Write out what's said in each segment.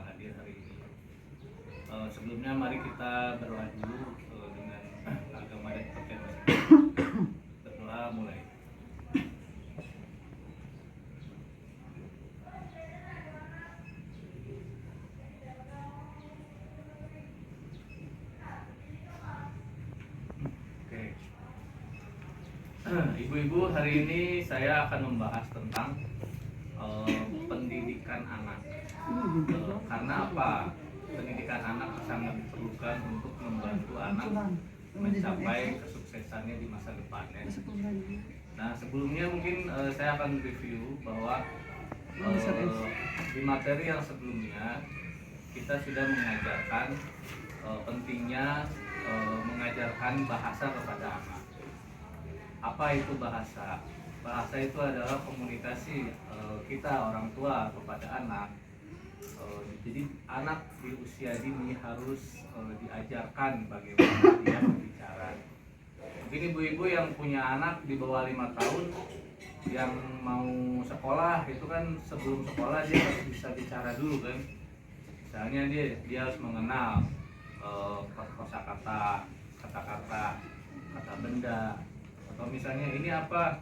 hadir hari ini. Sebelumnya mari kita berdoa dulu dengan agama dan kepercayaan. Berdoa mulai. Ibu-ibu, hari ini saya akan membahas tentang pendidikan anak. Karena apa? Pendidikan anak sangat diperlukan untuk membantu anak mencapai kesuksesannya di masa depan. Ya. Nah, sebelumnya mungkin saya akan review bahwa di materi yang sebelumnya kita sudah mengajarkan pentingnya mengajarkan bahasa kepada anak. Apa itu bahasa? Bahasa itu adalah komunikasi kita orang tua kepada anak. Jadi anak di usia dini harus diajarkan bagaimana dia berbicara. Mungkin ibu-ibu yang punya anak di bawah 5 tahun yang mau sekolah itu kan sebelum sekolah dia harus bisa bicara dulu kan. Misalnya dia harus mengenal kosakata, kata-kata, kata benda. Atau misalnya ini apa?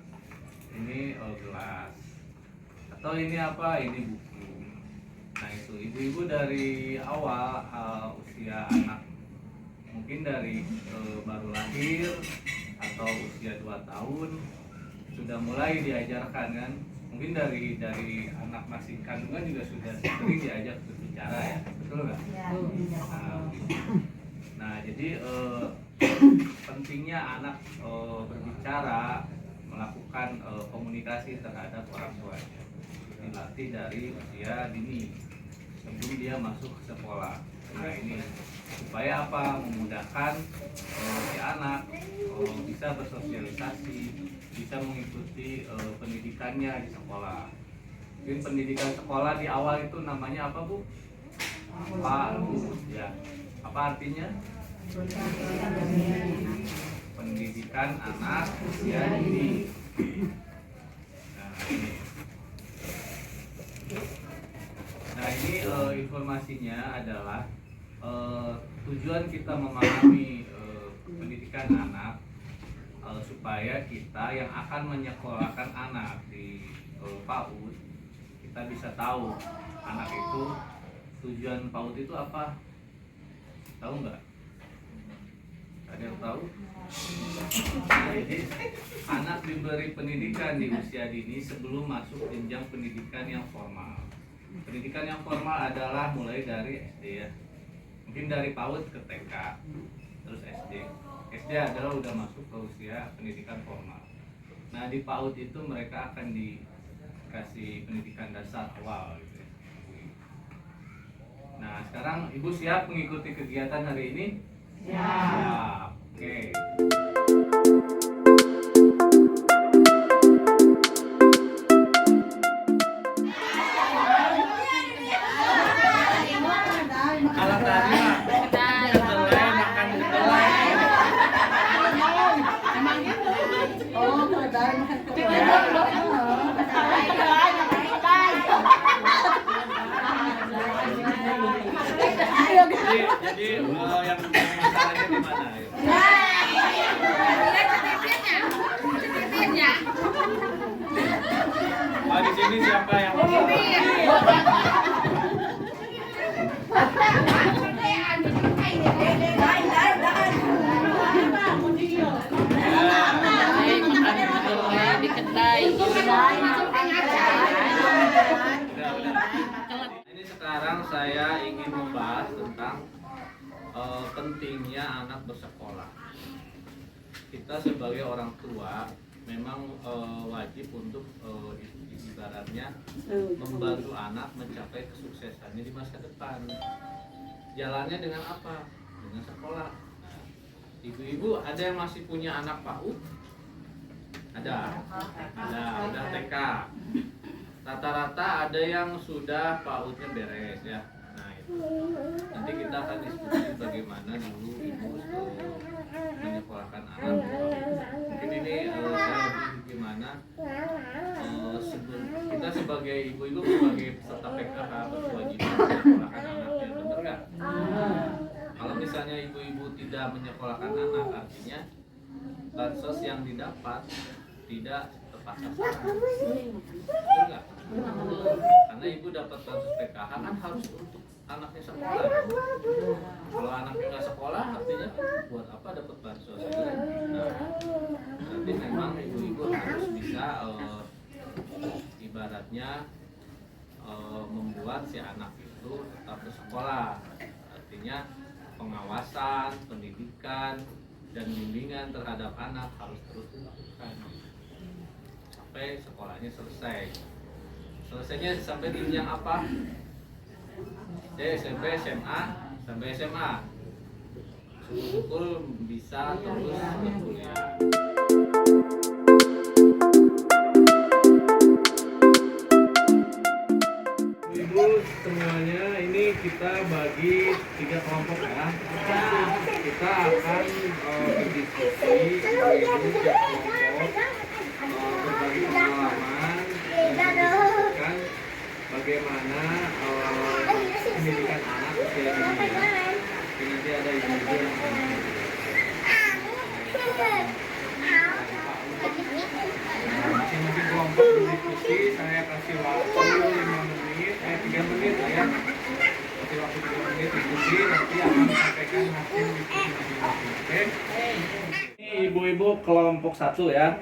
Ini gelas. Atau ini apa? Ini buku. Nah itu ibu-ibu dari awal usia anak mungkin dari baru lahir atau usia 2 tahun sudah mulai diajarkan kan. Mungkin dari anak masih kandungan juga sudah sering diajak berbicara ya, betul nggak? Ya. Nah jadi pentingnya anak berbicara, melakukan komunikasi terhadap orang tuanya dilatih dari usia dini sebelum dia masuk ke sekolah. Nah ini supaya apa? Memudahkan si anak bisa bersosialisasi, bisa mengikuti pendidikannya di sekolah. Mungkin pendidikan sekolah di awal itu namanya apa, Bu? PAUD ya. Apa artinya? Pendidikan anak usia dini. Nah ini informasinya adalah tujuan kita memahami pendidikan anak supaya kita yang akan menyekolahkan anak di PAUD kita bisa tahu anak itu tujuan PAUD itu apa? Tahu nggak? Ada yang tahu? Jadi anak diberi pendidikan di usia dini sebelum masuk jenjang pendidikan yang formal. Pendidikan yang formal adalah mulai dari SD ya. Mungkin dari PAUD ke TK, terus SD. SD adalah udah masuk ke usia pendidikan formal. Nah di PAUD itu mereka akan dikasih pendidikan dasar awal gitu ya. Nah sekarang ibu siap mengikuti kegiatan hari ini? Siap. Oke. Kalau tadi kedelai makan kedelai. Oh, kedelai makan kedelai. Jadi yang masalahnya di mana? Oh, di sini siapa yang di kedai. Ini sekarang saya ingin membahas tentang pentingnya anak bersekolah. Kita sebagai orang tua memang wajib untuk ibaratnya membantu anak mencapai kesuksesannya di masa depan. Jalannya dengan apa? Dengan sekolah. Ibu-ibu ada yang masih punya anak PAUD? Ada, udah TK. Rata-rata ada yang sudah PAUD-nya beres ya. Nah itu. Nanti kita akan diskusi bagaimana dulu ibu menyekolahkan anak. Mungkin ini saya gimana kita sebagai ibu-ibu sebagai peserta PKH berkewajiban menyekolahkan anak menyekolahkan anak, artinya bansos yang didapat tidak tepat sasaran. Betul nggak? Karena ibu dapat bansos PKH kan harus untuk anaknya sekolah. Kalau anaknya nggak sekolah, artinya buat apa dapat bansos? Nah, berarti memang ibu-ibu harus bisa ibaratnya membuat si anak itu tetap bersekolah. Artinya pengawasan, pendidikan, dan bimbingan terhadap anak harus terus dilakukan sampai sekolahnya selesai. Selesainya sampai di jenjang apa? SMP, SMA, sampai SMA. Syukur bisa terus berkuliah. Ibu semuanya, ini kita bagi 3 kelompok ya. Kita akan berdiskusi ibu tiap kelompok berbagi pengalaman dan mendiskusikan bagaimana pendidikan anak usia dini ya. Jadi nanti ada ibu-ibu yang masing-masing kelompok berdiskusi. Saya kasih waktu 3 menit ya. Kasih waktu 3 menit diskusi, nanti akan sampaikan hasil diskusi masing-masing. Oke? Ini ibu-ibu kelompok 1 ya.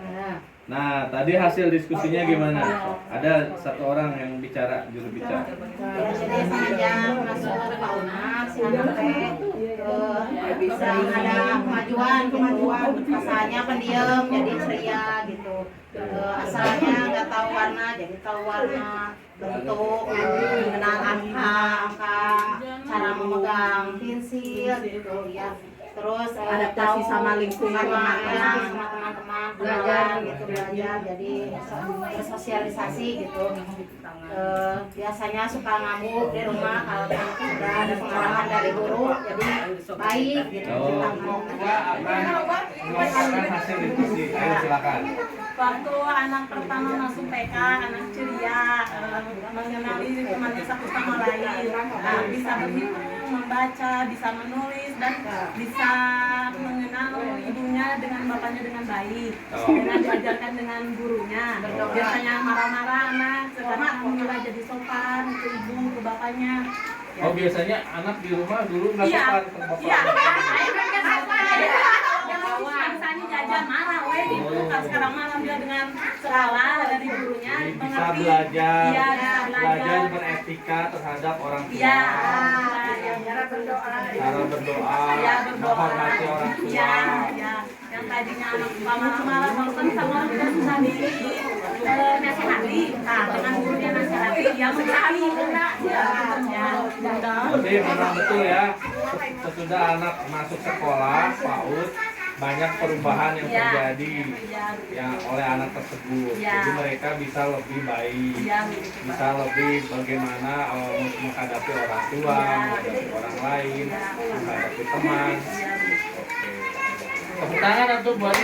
Nah, tadi hasil diskusinya gimana? Ada satu orang yang bicara, juru bicara. Jadi semenjak masuk ke Pauna, si anak bisa ada kemajuan, asalnya pendiam jadi ceria gitu. Asalnya nggak tahu warna jadi tahu warna, bentuk, mengenal angka, cara memegang pensil gitu ya. Terus Adaptasi sama lingkungan teman-teman. sama teman-teman, belajar gitu, belajar jadi bersosialisasi gitu. Biasanya suka ngamuk di rumah kalau sudah ada pengarahan dari guru, jadi baik gitu. Gua akan mengungkapkan hasil diskusi. Ayo silakan. Waktu anak pertama masuk TK, anak ceria, mengenali temannya satu sama lain, bisa berhitung, membaca, bisa menulis, dan bisa mengenal ibunya dengan bapaknya dengan baik, dengan diajarkan dengan gurunya. Biasanya marah-marah anak, sekarang mulai jadi sopan ke ibu, ke bapaknya. Oh, biasanya anak di rumah dulu nggak Iya, sopan ke bapak. iya. Misalnya jajan marah, gitu kan sekarang malah dia dengan salah dari gurunya Bisa mengerti. belajar, Iya, bisa belajar beretika terhadap orang tua. Iya, cara berdoa. Cara berdoa, Iya, berdoa. menghormati orang tua. Iya, iya. Yang tadinya anak suka marah-marah, walaupun sama orang tua susah nasihati. Nah, dengan guru dia nasihati, dia mencari. Ya, Jadi memang betul ya, sesudah anak masuk sekolah PAUD, banyak perubahan yang terjadi yang oleh anak tersebut. Jadi mereka bisa lebih baik, bisa lebih bagaimana menghadapi orang tua, menghadapi orang lain, menghadapi teman. Oke. Tepuk tangan untuk buat